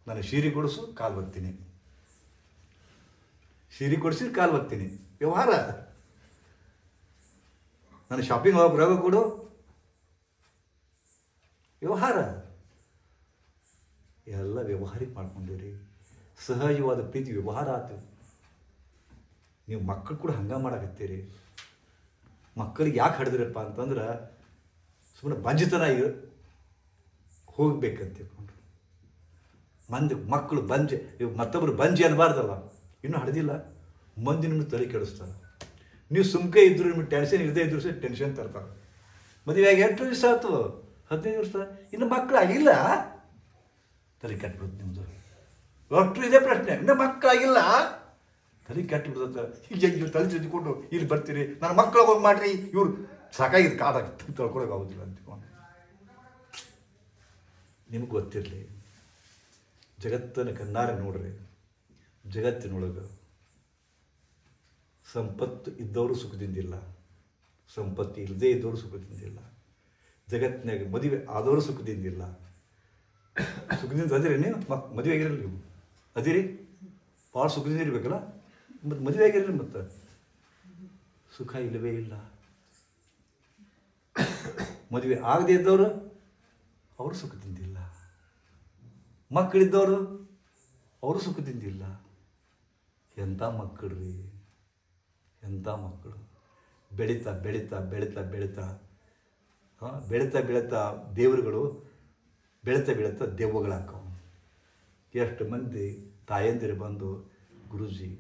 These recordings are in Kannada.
ನಾನು ಸೀರೆ ಕೊಡಿಸು ಕಾಲು ಬರ್ತೀನಿ, ಸೀರೆ ಕೊಡಿಸಿ ಕಾಲು ಬರ್ತೀನಿ, ವ್ಯವಹಾರ. ನಾನು ಶಾಪಿಂಗ್ ಹೋಗಕ್ಕೆ ರೊಕ್ಕ ಕೊಡು, ವ್ಯವಹಾರ. ಎಲ್ಲ ವ್ಯವಹಾರಿಕ ಮಾಡ್ಕೊಂಡಿವ್ರಿ. ಸಹಜವಾದ ಪ್ರೀತಿ ವ್ಯವಹಾರ ಆಯ್ತು. ನೀವು ಮಕ್ಕಳು ಕೂಡ ಹಂಗೆ ಮಾಡಕತ್ತೀರಿ. ಮಕ್ಕಳಿಗೆ ಯಾಕೆ ಹಡಿದ್ರಪ್ಪ ಅಂತಂದ್ರೆ ಸುಮ್ಮನೆ ಬಂಜಿತನ ಹೋಗ್ಬೇಕಂತ ತಿಳ್ಕೊಂಡ್ರು. ಮಕ್ಕಳು ಮತ್ತೊಬ್ಬರು ಬಂಜಿ ಅನ್ನಬಾರ್ದಲ್ಲ. ಇನ್ನೂ ಹಡ್ದಿಲ್ಲ, ಮಂದಿ ನಿಮ್ಮನ್ನು ತಲೆ ಕೆಡಿಸ್ತಾರೆ. ನೀವು ಸುಮ್ಕೆ ಇದ್ರು ನಿಮ್ಗೆ ಟೆನ್ಷನ್ ಇರದೇ ಇದ್ರು ಸಹ ಟೆನ್ಷನ್ ತರ್ತಾರೆ. ಮದುವೆಯಾಗಿ 8 ವರ್ಷ ಆಯ್ತು, 15 ವರ್ಷ, ಇನ್ನು ಮಕ್ಕಳಾಗಿಲ್ಲ, ತಲೆ ಕೆಟ್ಬಿಡುತ್ತೆ ನಿಮ್ಮದು. ಒಟ್ಟು ಇದೇ ಪ್ರಶ್ನೆ, ಇನ್ನು ಮಕ್ಕಳಾಗಿಲ್ಲ, ತಲೆ ಕೆಟ್ಟುಬಿಡ್ತದೆ. ಈಗ ಇವ್ರು ತಲೆ ತಿದ್ದುಕೊಂಡು ಇಲ್ಲಿ ಬರ್ತೀರಿ, ನನ್ನ ಮಕ್ಕಳು ಹೋಗಿ ಮಾಡ್ರಿ, ಇವ್ರು ಸಾಕಾಗಿದ್ದು ಕಾದಾಗ ತೊಳ್ಕೊಳಕ್ಕೆ ಆಗೋದಿಲ್ಲ ಅಂದ್ಕೊಂಡು. ನಿಮ್ಗೆ ಗೊತ್ತಿರಲಿ, ಜಗತ್ತನ್ನು ಕಣ್ಣಾರೆ ನೋಡ್ರಿ. ಜಗತ್ತಿನೊಳಗೆ ಸಂಪತ್ತು ಇದ್ದವರು ಸುಖದಿಂದಿಲ್ಲ, ಸಂಪತ್ತು ಇಲ್ಲದೇ ಇದ್ದವರು ಸುಖದಿಂದಿಲ್ಲ. ಜಗತ್ತಿನಾಗ ಮದುವೆ ಆದವರು ಸುಖದಿಂದಿಲ್ಲ. ಸುಖದಿಂದ ಅದಿರಿ ನೀವು, ಮದುವೆ ಆಗಿರಲ್ಲ ನೀವು, ಅದಿರಿ ಭಾಳ ಸುಖದಿಂದ ಇರಬೇಕಲ್ಲ, ಮತ್ತು ಮದುವೆ ಆಗಿರಲಿ, ಮತ್ತು ಸುಖ ಇಲ್ಲವೇ ಇಲ್ಲ. ಮದುವೆ ಆಗದೆ ಇದ್ದವರು ಅವರು ಸುಖದಿಂದಿಲ್ಲ. ಮಕ್ಕಳಿದ್ದವರು ಅವರು ಸುಖದಿಂದಿಲ್ಲ. ಎಂಥ ಮಕ್ಕಳು ರೀ, ಎಂಥ ಮಕ್ಕಳು. ಬೆಳೀತಾ ಬೆಳೀತಾ ಬೆಳೀತಾ ಬೆಳೀತಾ ಬೆಳೀತಾ ಬೆಳೀತಾ ದೇವರುಗಳು ಬೆಳೀತಾ ಬೆಳೀತಾ ದೆವ್ವಗಳಾಕವು. ಎಷ್ಟು ಮಂದಿ ತಾಯಂದಿರು ಬಂದು, ಗುರೂಜಿ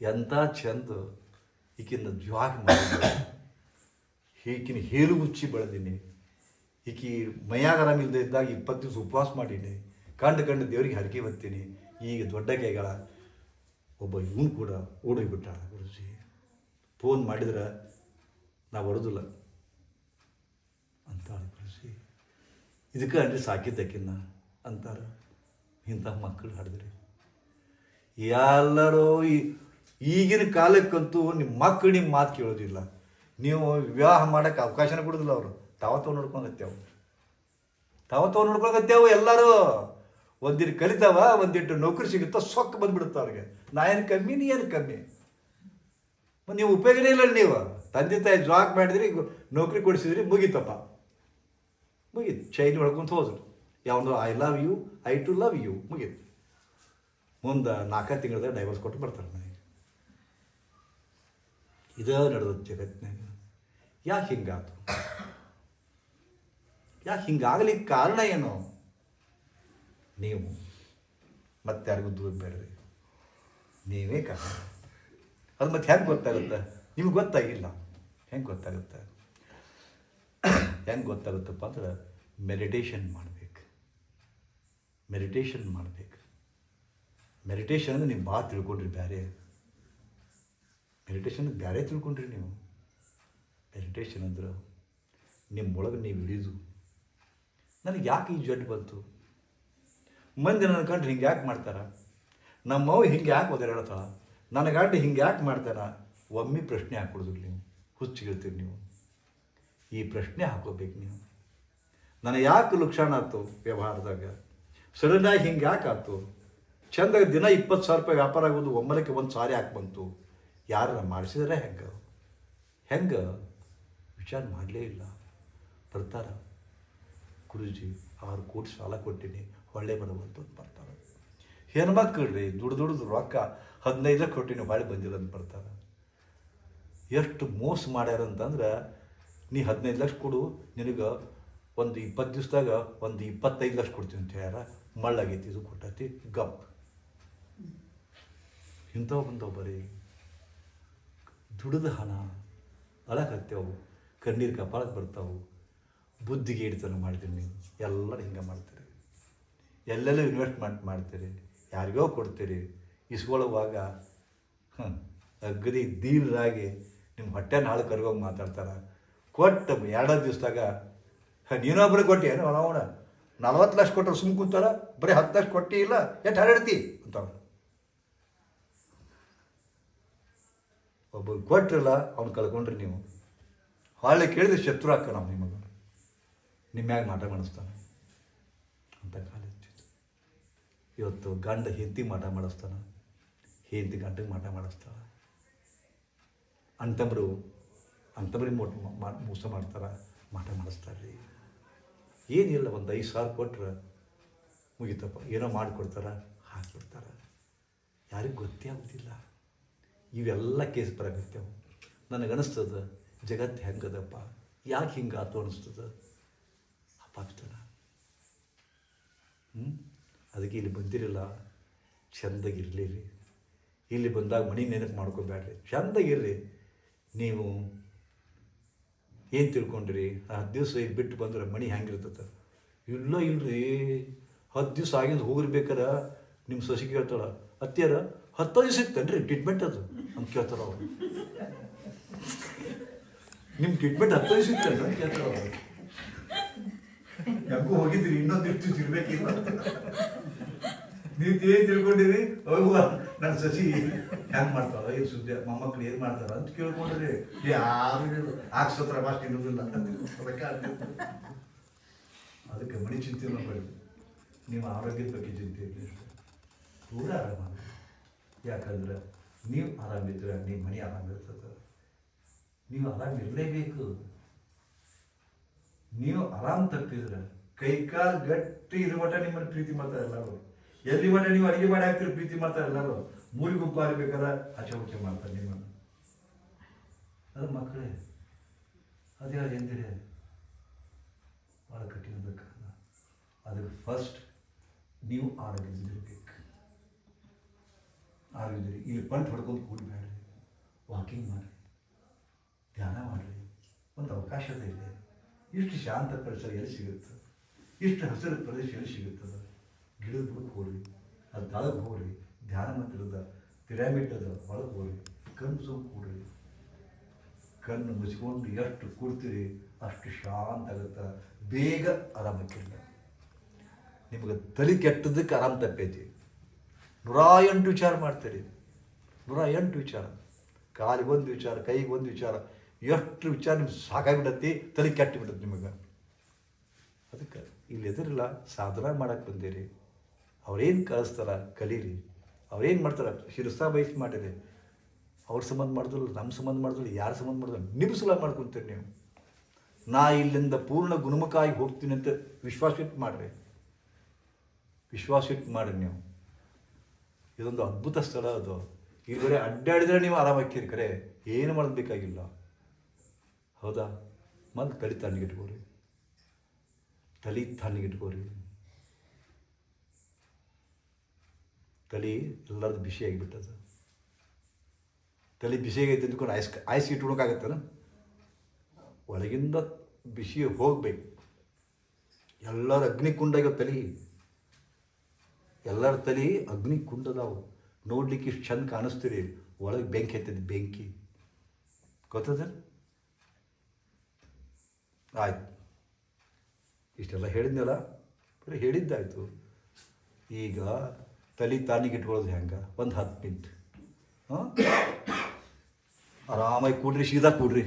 ಎಂಥ ಚಂದ ಈಕಿನ ಜ್ವಾಗ ಮಾಡಿದ್ದೀನಿ, ಈಕಿನ ಹೇಲು ಮುಚ್ಚಿ ಬೆಳೆದೀನಿ, ಈಕಿ ಮೈಯಾಗ ಆರಾಮಿಲ್ಲದೆ ಇದ್ದಾಗ 20 ದಿವಸ ಉಪವಾಸ ಮಾಡೀನಿ, ಕಂಡು ದೇವರಿಗೆ ಹರಕೆ ಬರ್ತೀನಿ, ಈಗ ದೊಡ್ಡ ಕೈಗಳ ಒಬ್ಬ ಇವನು ಕೂಡ ಓಡೋಗ್ಬಿಟ್ಟ ಗುರುಜಿ. ಫೋನ್ ಮಾಡಿದ್ರೆ ನಾವು ಬರೋದಿಲ್ಲ ಅಂತಾಳೆ ಗುರುಜಿ. ಇದಕ್ಕೆ ಅಂದರೆ ಸಾಕಿದ್ದಕ್ಕಿನ್ನ ಅಂತಾರೆ. ಇಂಥ ಮಕ್ಕಳು ಹಾಡಿದ್ರಿ ಎಲ್ಲರೂ. ಈಗಿನ ಕಾಲಕ್ಕಂತೂ ನಿಮ್ಮ ಮಕ್ಕಳು ನಿಮ್ಮ ಮಾತು ಕೇಳೋದಿಲ್ಲ. ನೀವು ವಿವಾಹ ಮಾಡೋಕ್ಕೆ ಅವಕಾಶನ ಕೊಡೋದಿಲ್ಲ. ಅವರು ತಾವತ್ತವ ನೋಡ್ಕೊಳತ್ತೇವು, ತಾವತ್ತವ ನೋಡ್ಕೊಳತ್ತೇವು. ಎಲ್ಲರೂ ಒಂದಿಟ್ಟು ಕಲಿತಾವ, ಒಂದಿಟ್ಟು ನೌಕರಿ ಸಿಗುತ್ತಾ, ಸೊಕ್ಕ ಬಂದ್ಬಿಡುತ್ತೆ ಅವ್ರಿಗೆ. ನಾ ಏನು ಕಮ್ಮಿ, ನೀ ಏನು ಕಮ್ಮಿ. ಮತ್ತು ನೀವು ಉಪಯೋಗನೇ ಇಲ್ಲ. ನೀವು ತಂದೆ ತಾಯಿ ಜಾಬ್ ಮಾಡಿದ್ರಿ, ನೌಕರಿ ಕೊಡಿಸಿದ್ರಿ, ಮುಗೀತಪ್ಪ, ಮುಗೀತು. ಚೈನ್ ಹೊಡ್ಕೊಂತ ಹೋದ್ರು. ಯಾವನು I love you, I too love you, ಮುಗೀತು. ಮುಂದೆ 4 ತಿಂಗಳದಾಗ ಡೈವರ್ಸ್ ಕೊಟ್ಟು ಬರ್ತಾರೆ ಮನೆಗೆ. ಇದೇ ನಡೆದ ಜಗತ್ತಿನಾಗ. ಯಾಕೆ ಹಿಂಗಾತು? ಯಾಕೆ ಹಿಂಗಾಗ್ಲಿಕ್ಕೆ ಕಾರಣ ಏನು? ನೀವು ಮತ್ತೆ ಯಾರಿಗೂ ದೂರ ಬೇಡ್ರಿ, ನೀವೇ ಕಾರಣ. ಅದು ಮತ್ತೆ ಹೆಂಗೆ ಗೊತ್ತಾಗುತ್ತೆ? ನಿಮ್ಗೆ ಗೊತ್ತಾಗಿಲ್ಲ. ಹೆಂಗೆ ಗೊತ್ತಾಗುತ್ತೆ? ಹೆಂಗೆ ಗೊತ್ತಾಗುತ್ತಪ್ಪ ಅಂದ್ರೆ ಮೆಡಿಟೇಷನ್ ಮಾಡಬೇಕು. ಮೆಡಿಟೇಷನ್ ಮಾಡಬೇಕು. ಮೆಡಿಟೇಷನ್ ಅಂದ್ರೆ ನೀವು ಭಾಳ ತಿಳ್ಕೊಂಡ್ರಿ. ಬೇರೆ ಮೆಡಿಟೇಷನ್ ಬೇರೆ ತಿಳ್ಕೊಂಡ್ರಿ ನೀವು. ಮೆಡಿಟೇಷನ್ ಅಂದ್ರೆ ನಿಮ್ಮೊಳಗೆ ನೀವು ಇಳಿದು, ನನಗೆ ಯಾಕೆ ಈ ಜಡ್ಡು ಬಂತು, ಮಂದಿ ನನ್ನ ಕಂಡ್ರೆ ಹಿಂಗೆ ಯಾಕೆ ಮಾಡ್ತಾರ, ನಮ್ಮವ್ವ ಹಿಂಗೆ ಯಾಕೆ ಒದರಾಡ್ತಾಳ, ನನ್ನ ಗಂಡ ಹಿಂಗೆ ಯಾಕೆ ಮಾಡ್ತಾರ, ಒಮ್ಮೆ ಪ್ರಶ್ನೆ ಹಾಕೊಡೋದಿಲ್ಲ ನೀವು. ಹುಚ್ಚಿಗಿರ್ತೀರಿ ನೀವು. ಈ ಪ್ರಶ್ನೆ ಹಾಕೋಬೇಕು ನೀವು. ನನಗೆ ಯಾಕೆ ಲುಕ್ಷಾಣ ಆಯ್ತು ವ್ಯವಹಾರದಾಗ, ಸಡನ್ನಾಗಿ ಹಿಂಗೆ ಯಾಕೆ ಆಯ್ತು, ಚಂದಾಗ ದಿನ 20,000 ರೂಪಾಯಿ ವ್ಯಾಪಾರ ಆಗೋದು ಒಮ್ಮಲಕ್ಕೆ 1 ಸಾರಿ ಹಾಕಿ ಬಂತು, ಯಾರ ಮಾಡಿಸಿದ್ರೆ ಹೆಂಗೆ ವಿಚಾರ ಮಾಡಲೇ ಇಲ್ಲ. ಬರ್ತಾರ, ಗುರುಜಿ 6 ಕೋಟಿ ಸಾಲ ಕೊಟ್ಟಿನಿ, ಹೊಳ್ಳೆ ಬರಬಂತು ಅಂತ ಬರ್ತಾರೆ. ಹೆಣ್ಮಕ್ಳು ರೀ, ದುಡ್ದು ರೊಕ್ಕ 15 ಲಕ್ಷ ಕೊಟ್ಟಿನಿ, ಹೊಳೆ ಬಂದಿಲ್ಲ ಅಂತ ಬರ್ತಾರೆ. ಎಷ್ಟು ಮೋಸ ಮಾಡ್ಯಾರಂತಂದ್ರೆ, ನೀ 15 ಲಕ್ಷ ಕೊಡು, ನಿನಗೆ ಒಂದು 20 ದಿವಸದಾಗ ಒಂದು 25 ಲಕ್ಷ ಕೊಡ್ತೀನಿ ಅಂತ ಯಾರ ಮಳ್ಳಾಗೈತಿ, ಇದು ಕೊಟ್ಟೈತಿ, ಗಪ್. ಇಂಥವು ಬಂದವು ಬರೀ ದುಡಿದ ಹಣ ಅಳಕತ್ತೇವು, ಕಣ್ಣೀರು ಕಪಾಳಕ್ಕೆ ಬರ್ತಾವೆ. ಬುದ್ಧಿಗೆ ಹಿಡಿತನ ಮಾಡ್ತೀರಿ ನೀವು. ಎಲ್ಲರೂ ಹಿಂಗೆ ಮಾಡ್ತೀರಿ. ಎಲ್ಲೆಲ್ಲೂ ಇನ್ವೆಸ್ಟ್ಮೆಂಟ್ ಮಾಡ್ತೀರಿ, ಯಾರಿಗೋ ಕೊಡ್ತೀರಿ. ಇಸ್ಕೊಳ್ಳುವಾಗ ಅಗದಿ ದೀನರಾಗಿ ನಿಮ್ಮ ಹೊಟ್ಟೆ ನಾಳೆ ಕರ್ಗೋಗಿ ಮಾತಾಡ್ತಾರೆ. ಕೊಟ್ಟು 2 ದಿವಸದಾಗ ನೀನೊಬ್ಬರು ಕೊಟ್ಟಿ ಏನು ಅವನ 40 ಲಕ್ಷ ಕೊಟ್ಟರು ಸುಮ್ಮ ಕುಂತಾರ, ಬರೀ 10 ಲಕ್ಷ ಕೊಟ್ಟಿ ಇಲ್ಲ, ಎಷ್ಟು ಹರಡ್ತಿ ಅಂತಾವ. ಒಬ್ಬ ಕೊಟ್ಟಿರಲ್ಲ, ಅವ್ನು ಕಳ್ಕೊಂಡ್ರಿ ನೀವು. ಹೊಳ್ಳೆ ಕೇಳಿದ್ರೆ ಶತ್ರು ಹಾಕ ನಾವು ನಿಮಗೆ, ನಿಮ್ಮ್ಯಾಗ ಮಾಟ ಮಾಡಿಸ್ತಾನೆ ಅಂತ ಕಾಲ ಇರ್ತಿತ್ತು. ಇವತ್ತು ಗಂಡ ಹೆಂಡತಿ ಮಾಟ ಮಾಡಿಸ್ತಾನೆ, ಹೆಂಡತಿ ಗಂಡಗೆ ಮಾಟ ಮಾಡಿಸ್ತಾಳೆ, ಅಂತಂಬ್ರಿಗೆ ಮೋಸ ಮಾಡ್ತಾರೆ, ಮಾಟ ಮಾಡಿಸ್ತಾರೆ ರೀ. ಏನಿಲ್ಲ, ಒಂದು 5,000 ಕೊಟ್ರೆ ಮುಗಿತಪ್ಪ, ಏನೋ ಮಾಡಿಕೊಡ್ತಾರೆ, ಹಾಕಿಬಿಡ್ತಾರೆ. ಯಾರಿಗೂ ಗೊತ್ತೇ ಆಗೋದಿಲ್ಲ. ಇವೆಲ್ಲ ಕೇಸ್ ಬರಾಕತ್ತೇವೆ. ನನಗನ್ನಿಸ್ತದ ಜಗತ್ತು ಹೆಂಗದಪ್ಪ, ಯಾಕೆ ಹಿಂಗೆ ಆತು ಅನಿಸ್ತದ ಅಪ್ಪಾಗ್ತಾನ. ಅದಕ್ಕೆ ಇಲ್ಲಿ ಬಂದಿರಲ್ಲ, ಚೆಂದಾಗಿರಲಿ ರೀ. ಇಲ್ಲಿ ಬಂದಾಗ ಮನೆ ನೆನಪು ಮಾಡ್ಕೊಬೇಡ್ರಿ, ಚೆಂದಾಗಿರ್ರಿ. ನೀವು ಏನು ತಿಳ್ಕೊಂಡ್ರಿ, 10 ದಿವಸ ಇಲ್ಲಿ ಬಿಟ್ಟು ಬಂದ್ರೆ ಮನೆ ಹೆಂಗಿರ್ತದೆ? ಇಲ್ರಿ 10 ದಿವಸ ಆಗಿಂದ ಹೋಗಿರ್ಬೇಕಾರೆ ನಿಮ್ಮ ಸೊಸಿ ಕೇಳ್ತಾಳೆ, ಅತ್ಯಾರ 10 ದಿವಸ ಇತ್ತೇನ್ರಿ ಟ್ರೀಟ್ಮೆಂಟ್ ಅದು ಅಂತ ಕೇಳ್ತಾರ ಅವ್ರು. ನಿಮ್ಮ ಟ್ರೀಟ್ಮೆಂಟ್ 10 ದಿವಸ ಇತ್ತೇನ್ರಿ ಅಂತ ಕೇಳ್ತಾರ ಅವ್ರು. ಯಾಕೋ ಹೋಗಿದ್ರಿ, ಇನ್ನೊಂದು ಇಷ್ಟು ಇರ್ಬೇಕಿಲ್ಲ. ನೀವು ಏನು ತಿಳ್ಕೊಂಡಿರಿ, ಹೋಗುವ ನನ್ನ ಸಸಿ ಹೆಂಗೆ ಮಾಡ್ತಾವ, ಏನು ಸುದ್ದಿ ಮೊಮ್ಮಕ್ಳು ಏನು ಮಾಡ್ತಾರ ಅಂತ ಕೇಳ್ಕೊಂಡ್ರಿ. ಯಾರು ಹಾಕ್ಸತ್ರ ಮಾಸ್ಟ್ ಇರೋದಿಲ್ಲ. ಅದಕ್ಕೆ ಮನೆ ಚಿಂತೆ ಮಾಡಬೇಡಿ, ನಿಮ್ಮ ಆರೋಗ್ಯದ ಬಗ್ಗೆ ಚಿಂತೆ ಇರಲಿ, ಪೂರ ಆರಾಮ. ಯಾಕಂದ್ರೆ ನೀವು ಆರಾಮಿದ್ರೆ ನಿಮ್ಮ ಮನೆ ಆರಾಮಿರ್ತದೆ. ನೀವು ಆರಾಮಿರಲೇಬೇಕು. ನೀವು ಆರಾಮ್ ತಪ್ಪಿದ್ರೆ ಕೈಕಾಲು ಗಟ್ಟಿ ಇರುವ ಮಟ್ಟ ನಿಮ್ಮನ್ನು ಪ್ರೀತಿ ಮಾಡ್ತಾರೆ ಎಲ್ಲರೂ. ಎಲ್ಲಿ ಮಟ್ಟ ನೀವು ಅಡುಗೆ ಮಾಡಿ ಹಾಕ್ತೀರಿ ಪ್ರೀತಿ ಮಾಡ್ತಾರೆ ಎಲ್ಲರೂ. ಮೂಲಿ ಗುಂಪು ಆಗಬೇಕಾದ್ರೆ ಹಚ್ಚೆ ಮಾಡ್ತಾರೆ ನಿಮ್ಮನ್ನು. ಅದು ಮಕ್ಕಳೇ, ಅದೇ ಎಂದಿರೆ ಭಾಳ ಕಠಿಣ ಬೇಕಲ್ಲ. ಅದಕ್ಕೆ ಫಸ್ಟ್ ನೀವು ಆರೋಗ್ಯದಿರಬೇಕು. ಆರೋಗ್ಯದಿರಿ. ಇಲ್ಲಿ ಪಂಟ್ ಹೊಡ್ಕೊಂಡು ಕೂಡಬೇಡ್ರಿ, ವಾಕಿಂಗ್ ಮಾಡಿರಿ, ಧ್ಯಾನ ಮಾಡಿರಿ. ಒಂದು ಅವಕಾಶದ ಇದೆ. ಇಷ್ಟು ಶಾಂತ ಪರಿಸರ ಎಲ್ಲಿ ಸಿಗುತ್ತೆ, ಇಷ್ಟು ಹಸಿರು ಪ್ರದೇಶ ಎಲ್ಲಿ ಸಿಗುತ್ತದೆ? ಗಿಡದ ಬುಡಕ್ಕೆ ಹೋಗ್ರಿ, ಅದು ತಳಗೆ ಹೋಗ್ರಿ, ಧ್ಯಾನ ಮಂದಿರದ ಪಿರಾಮಿಡ್ ಅದ ಒಳಗೆ ಹೋಗ್ರಿ, ಕಣ್ಣು ಸುಮ್ಮ ಕೂಡ್ರಿ. ಕಣ್ಣು ಮುಚ್ಕೊಂಡು ಎಷ್ಟು ಕೂಡ್ತೀರಿ ಅಷ್ಟು ಶಾಂತ ಆಗುತ್ತೆ, ಬೇಗ ಆರಾಮಕ್ಕಿಲ್ಲ. ನಿಮಗೆ ತಲೆ ಕೆಟ್ಟದಕ್ಕೆ ಆರಾಮ ತಪ್ಪೈತಿ. 108 ವಿಚಾರ ಮಾಡ್ತೀರಿ, 108 ವಿಚಾರ. ಕಾಲಿಗೆ ಒಂದು ವಿಚಾರ, ಕೈಗೆ ಒಂದು ವಿಚಾರ, ಎಷ್ಟು ವಿಚಾರ ನಿಮ್ಗೆ ಸಾಕಾಗ್ಬಿಡತ್ತಿ, ತಲೆ ಕೆಟ್ಟು ಬಿಡುತ್ತೆ ನಿಮಗೆ. ಅದಕ್ಕೆ ಇಲ್ಲಿ ಎದುರಿಲ್ಲ, ಸಾಧನ ಮಾಡಕ್ಕೆ ಬಂದಿರಿ. ಅವ್ರೇನು ಕಳಿಸ್ತಾರ ಕಲೀರಿ. ಅವ್ರೇನು ಮಾಡ್ತಾರೆ ಶಿರಸ್ತಾ ಬಯಸಿ ಮಾಡಿರಿ. ಅವ್ರ ಸಂಬಂಧ ಮಾಡಿದ್ರು, ನಮ್ಮ ಸಂಬಂಧ ಮಾಡಿದ್ರು, ಯಾರ ಸಂಬಂಧ ಮಾಡಿದ್ರು ನಿಮ್ಮ ಸಲ ಮಾಡ್ಕೊತೀರಿ ನೀವು. ನಾ ಇಲ್ಲಿಂದ ಪೂರ್ಣ ಗುಣಮುಖಾಗಿ ಹೋಗ್ತೀನಿ ಅಂತ ವಿಶ್ವಾಸ ಇಟ್ಟು ಮಾಡಿರಿ. ವಿಶ್ವಾಸ ಇಟ್ಟು ಮಾಡಿರಿ ನೀವು. ಇದೊಂದು ಅದ್ಭುತ ಸ್ಥಳ ಅದು. ಈ ಕಡೆ ಅಡ್ಡಾಡಿದ್ರೆ ನೀವು ಆರಾಮಾಗಿರಿ. ಕರೆ ಏನು ಮಾಡಬೇಕಾಗಿಲ್ಲ. ಹೌದಾ? ಮತ್ತು ತಲೆ ತಣ್ಣಗಿಟ್ಕೋರಿ, ತಲೆ ತಣ್ಣಗಿಟ್ಕೋರಿ. ತಲೆ ಎಲ್ಲರದ್ದು ಬಿಸಿ ಆಗಿಬಿಟ್ಟದ. ತಲೆ ಬಿಸಿ ಆಗೈತೆ ಅಂದ್ಕೊಂಡು ಐಸ್ ಇಟ್ಕೊಳಕ್ಕಾಗತ್ತನ? ಒಳಗಿಂದ ಬಿಸಿ ಹೋಗ್ಬೇಕು. ಎಲ್ಲರ ಅಗ್ನಿಕುಂಡಾಗ ತಲೆ, ಎಲ್ಲರ ತಲೆ ಅಗ್ನಿಕುಂಡದಾವು. ನೋಡ್ಲಿಕ್ಕೆ ಇಷ್ಟು ಚಂದ ಕಾಣಿಸ್ತೀರಿ, ಒಳಗೆ ಬೆಂಕಿ ಹತ್ತದ, ಬೆಂಕಿ. ಗೊತ್ತದ? ಆಯ್ತು, ಇಷ್ಟೆಲ್ಲ ಹೇಳಿದ್ನಲ್ಲ, ಬರೀ ಹೇಳಿದ್ದಾಯ್ತು. ಈಗ ತಲೆ ತಾನಿಗೆ ಇಟ್ಕೊಳ್ಳೋದು ಹೆಂಗೆ? ಒಂದು 10 ಮಿನಿಟ್ ಆರಾಮಾಗಿ ಕೂಡ್ರಿ, ಸೀದಾ ಕೂಡ್ರಿ.